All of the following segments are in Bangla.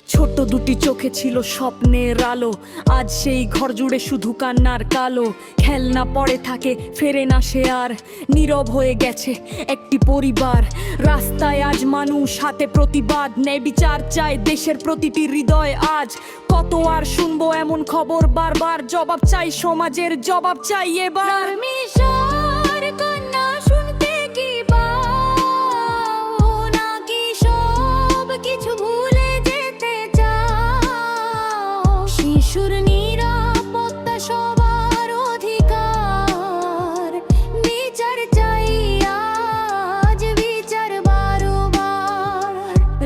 ছোট দুটি চোখে ছিল স্বপ্নের আলো, আজ সেই ঘর জুড়ে শুধু কান্নার কালো। খেলনা পড়ে থাকে, ফেরে না সে আর, নীরব হয়ে গেছে একটি পরিবার। রাস্তায় আজ মানুষ, হাতে প্রতিবাদ, ন্যায় বিচার চায় দেশের প্রতিটি হৃদয় আজ। কত আর শুনবো এমন খবর বারবার, জবাব চাই সমাজের, জবাব চাই এবার। মিশর কন্যা শুনতে কি পাও, নাকি সব কিছু ভুলে যেতে চাও? শিশুর নিরাপত্তা সবার অধিকার, বিচার চাই আজ, বিচার বারবার।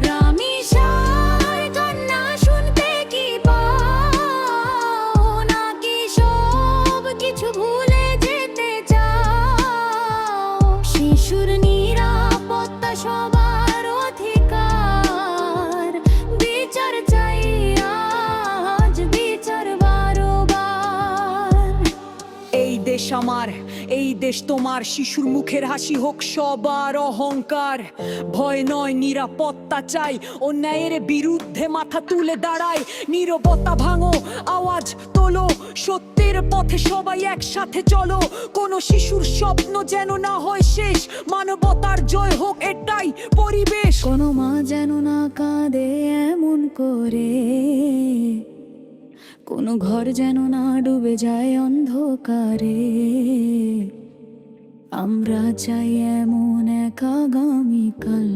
রামিসার কন্যা শুনতে কি পাও, নাকি সব কিছু ভুলে যেতে চাও? শিশুর নিরাপত্তা সবার অধিকার, বিচার চাই আজ, বিচার বারবার। এই দেশ আমার, এই দেশ তোমার, শিশুর মুখের হাসি হোক সবার অহংকার। ভয় নয়, নিরাপত্তা চাই, অন্যায়ের বিরুদ্ধে মাথা তুলে দাঁড়ায়। নীরবতা ভাঙো, আওয়াজ তোলো, সত্যের পথে সবাই একসাথে চলো। কোনো শিশুর স্বপ্ন যেন না হয় শেষ, মানবতার জয় হোক এটাই পরিবেশ। কোনো মা যেন না কাঁদে এমন করে, কোনো ঘর যেন না ডুবে যায় অন্ধকারে। আমরা চাই এমন এক আগামীকাল,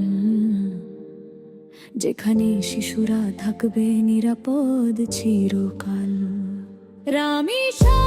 যেখানে শিশুরা থাকবে নিরাপদ চিরকাল। রামিসা